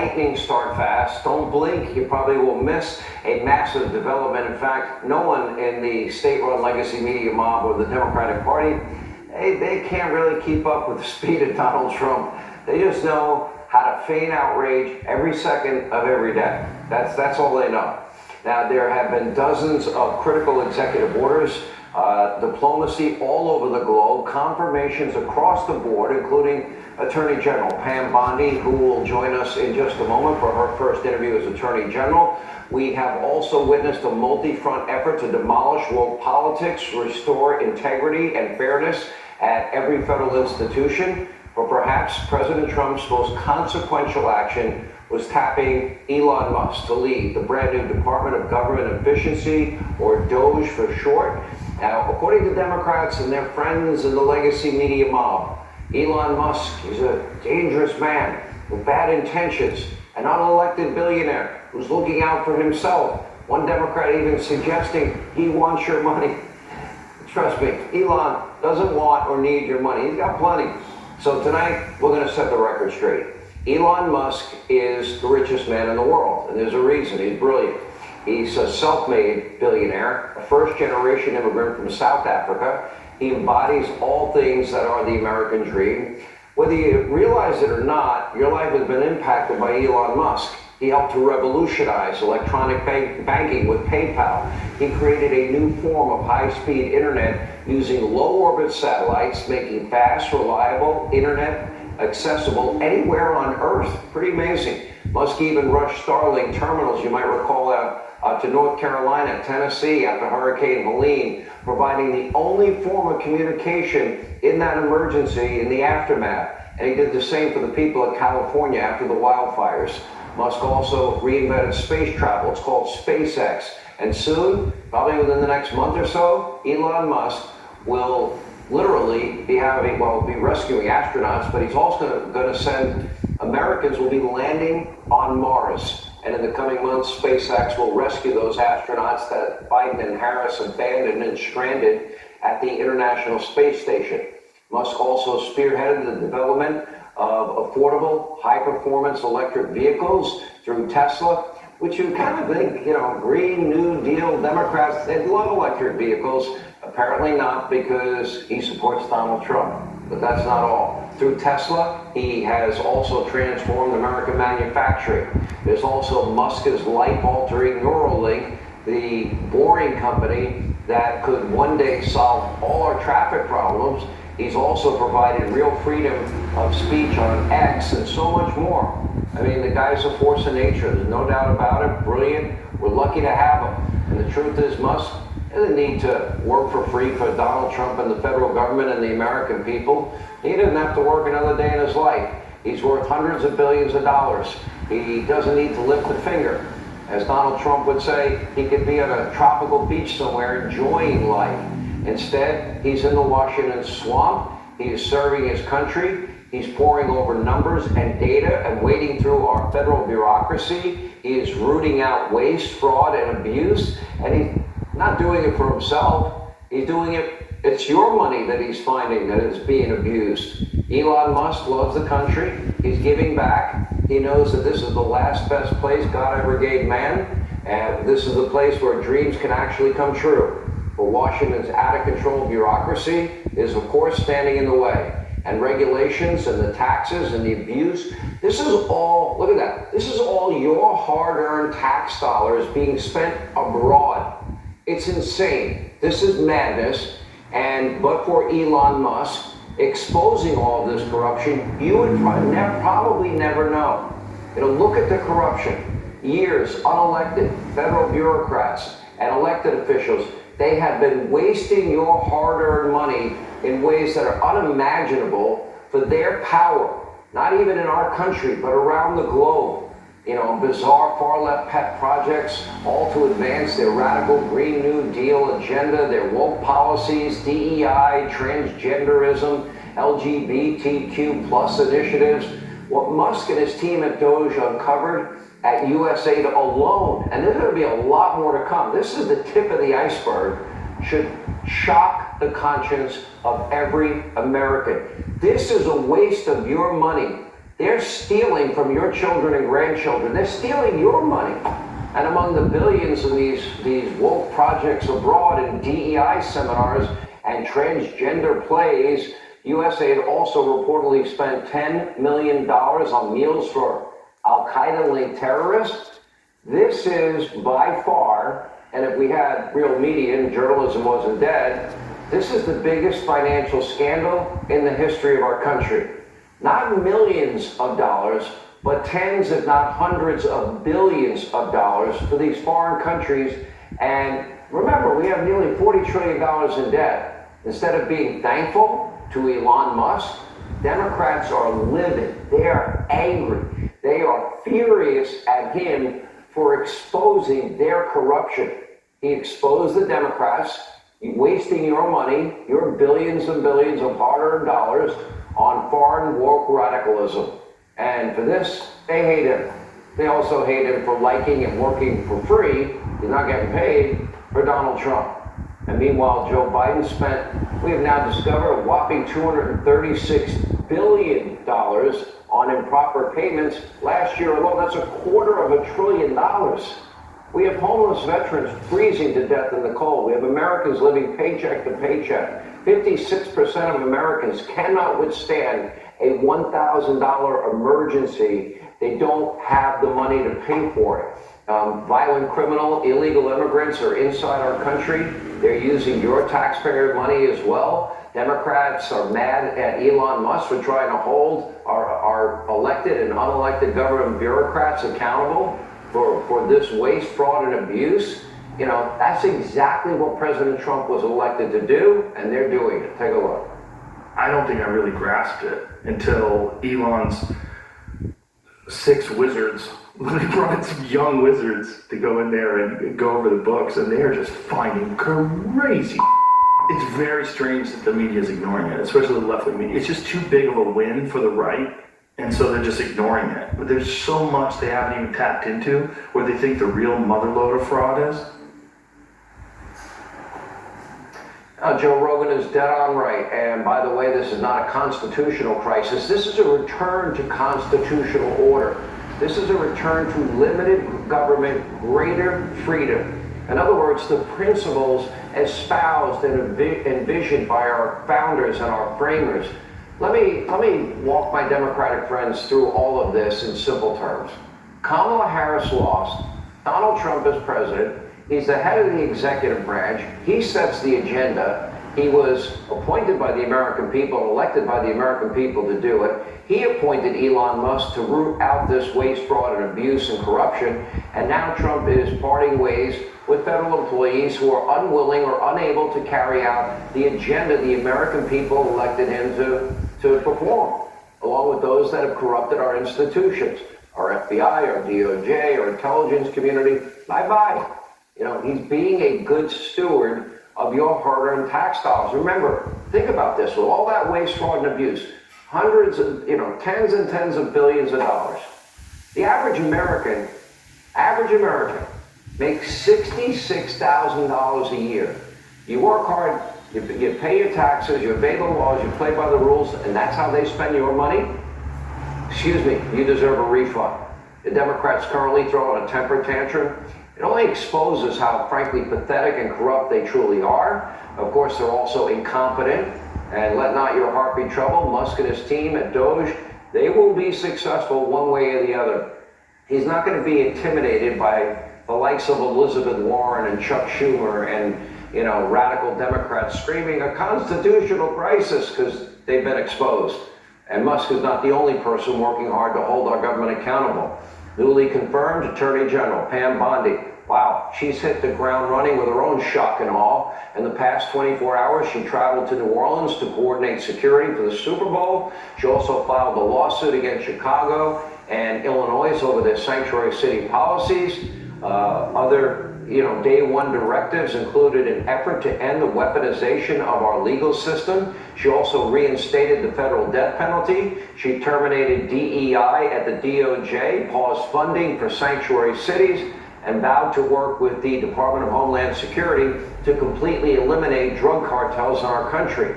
lightning start fast. Don't blink, you probably will miss a massive development. In fact, no one in the state-run legacy media mob or the Democratic Party, they can't really keep up with the speed of Donald Trump. They just know how to feign outrage every second of every day. That's all they know. Now, there have been dozens of critical executive orders, diplomacy all over the globe, confirmations across the board, including Attorney General Pam Bondi, who will join us in just a moment for her first interview as Attorney General. We have also witnessed a multi-front effort to demolish woke politics, restore integrity and fairness at every federal institution. But perhaps President Trump's most consequential action was tapping Elon Musk to lead the brand new Department of Government Efficiency, or DOGE for short. Now, according to Democrats and their friends in the legacy media mob, Elon Musk is a dangerous man with bad intentions, an unelected billionaire who's looking out for himself. One Democrat even suggesting he wants your money. Trust me, Elon doesn't want or need your money. He's got plenty. So tonight, we're going to set the record straight. Elon Musk is the richest man in the world, and there's a reason. He's brilliant. He's a self-made billionaire, a first-generation immigrant from South Africa. He embodies all things that are the American dream. Whether you realize it or not, your life has been impacted by Elon Musk. He helped to revolutionize electronic banking with PayPal. He created a new form of high-speed internet using low-orbit satellites, making fast, reliable internet accessible anywhere on Earth. Pretty amazing. Musk even rushed Starlink terminals, you might recall, to North Carolina, Tennessee, after Hurricane Helene, providing the only form of communication in that emergency in the aftermath. And he did the same for the people of California after the wildfires. Musk also reinvented space travel. It's called SpaceX. And soon, probably within the next month or so, Elon Musk will literally be rescuing astronauts, but he's also going to send Americans will be landing on Mars. And in the coming months, SpaceX will rescue those astronauts that Biden and Harris abandoned and stranded at the International Space Station. Musk also spearheaded the development of affordable, high-performance electric vehicles through Tesla, which you kind of think, Green New Deal Democrats, they love electric vehicles. Apparently not, because he supports Donald Trump. But that's not all. Through Tesla, he has also transformed American manufacturing. There's also Musk's life-altering Neuralink, the boring company that could one day solve all our traffic problems. He's also provided real freedom of speech on X and so much more. I mean, the guy's a force of nature. There's no doubt about it. Brilliant. We're lucky to have him. And the truth is, Musk doesn't need to work for free for Donald Trump and the federal government and the American people. He doesn't have to work another day in his life. He's worth hundreds of billions of dollars. He doesn't need to lift a finger. As Donald Trump would say, he could be on a tropical beach somewhere enjoying life. Instead, he's in the Washington swamp. He is serving his country. He's poring over numbers and data and wading through our federal bureaucracy. He is rooting out waste, fraud, and abuse. And he's not doing it for himself. He's doing it, it's your money that he's finding that is being abused. Elon Musk loves the country. He's giving back. He knows that this is the last best place God ever gave man. And this is the place where dreams can actually come true. But Washington's out-of-control bureaucracy is, of course, standing in the way. And regulations and the taxes and the abuse, this is all, look at that, this is all your hard-earned tax dollars being spent abroad. It's insane. This is madness. But for Elon Musk exposing all of this corruption, you would probably never know. Look at the corruption. Years, unelected federal bureaucrats and elected officials, they have been wasting your hard-earned money in ways that are unimaginable for their power, not even in our country, but around the globe. Bizarre far-left pet projects, all to advance their radical Green New Deal agenda, their woke policies, DEI, transgenderism, LGBTQ plus initiatives. What Musk and his team at DOGE uncovered at USAID alone, and there's going to be a lot more to come. This is the tip of the iceberg, should shock the conscience of every American. This is a waste of your money. They're stealing from your children and grandchildren. They're stealing your money. And among the billions in these woke projects abroad and DEI seminars and transgender plays, USAID also reportedly spent $10 million on meals for Al-Qaeda-linked terrorists. This is by far, and if we had real media and journalism wasn't dead, this is the biggest financial scandal in the history of our country. Not millions of dollars, but tens, if not hundreds of billions of dollars for these foreign countries. And remember, we have nearly $40 trillion in debt. Instead of being thankful to Elon Musk, Democrats are livid. They are angry. They are furious at him for exposing their corruption. He exposed the Democrats, wasting your money, your billions and billions of hard-earned dollars on foreign woke radicalism. And for this, they hate him. They also hate him for liking and working for free. He's not getting paid for Donald Trump. And meanwhile, Joe Biden we have now discovered a whopping $236 billion on improper payments. Last year alone, that's $250 billion. We have homeless veterans freezing to death in the cold. We have Americans living paycheck to paycheck. 56% of Americans cannot withstand a $1,000 emergency. They don't have the money to pay for it. Violent criminal, illegal immigrants are inside our country. They're using your taxpayer money as well. Democrats are mad at Elon Musk for trying to hold our elected and unelected government bureaucrats accountable for this waste, fraud, and abuse. You know, that's exactly what President Trump was elected to do, and they're doing it. Take a look. I don't think I really grasped it until Elon's 6 wizards brought in some young wizards to go in there and go over the books, and they're just finding crazy. It's very strange that the media is ignoring it, especially the left-wing media. It's just too big of a win for the right, and so they're just ignoring it. But there's so much they haven't even tapped into where they think the real motherload of fraud is. Joe Rogan is dead on right. And by the way, this is not a constitutional crisis. This is a return to constitutional order. This is a return to limited government, greater freedom. In other words, the principles espoused and envisioned by our founders and our framers. Let me walk my Democratic friends through all of this in simple terms. Kamala Harris lost. Donald Trump is president. He's the head of the executive branch. He sets the agenda. He was appointed by the American people, elected by the American people to do it. He appointed Elon Musk to root out this waste, fraud, and abuse and corruption. And now Trump is parting ways with federal employees who are unwilling or unable to carry out the agenda the American people elected him to perform, along with those that have corrupted our institutions, our FBI, our DOJ, our intelligence community. Bye-bye. You know, he's being a good steward of your hard-earned tax dollars. Remember, think about this. With all that waste, fraud, and abuse, hundreds of, tens and tens of billions of dollars. The average American makes $66,000 a year. You work hard, you pay your taxes, you obey the laws, you play by the rules, and that's how they spend your money? Excuse me, you deserve a refund. The Democrats currently throwing a temper tantrum. It only exposes how, frankly, pathetic and corrupt they truly are. Of course, they're also incompetent. And let not your heart be troubled. Musk and his team at Doge, they will be successful one way or the other. He's not going to be intimidated by the likes of Elizabeth Warren and Chuck Schumer and, radical Democrats screaming a constitutional crisis because they've been exposed. And Musk is not the only person working hard to hold our government accountable. Newly confirmed Attorney General Pam Bondi. Wow, she's hit the ground running with her own shock and awe. In the past 24 hours, she traveled to New Orleans to coordinate security for the Super Bowl. She also filed a lawsuit against Chicago and Illinois over their sanctuary city policies. Other day one directives included an effort to end the weaponization of our legal system. She also reinstated the federal death penalty. She terminated DEI at the DOJ, paused funding for sanctuary cities, and vowed to work with the Department of Homeland Security to completely eliminate drug cartels in our country.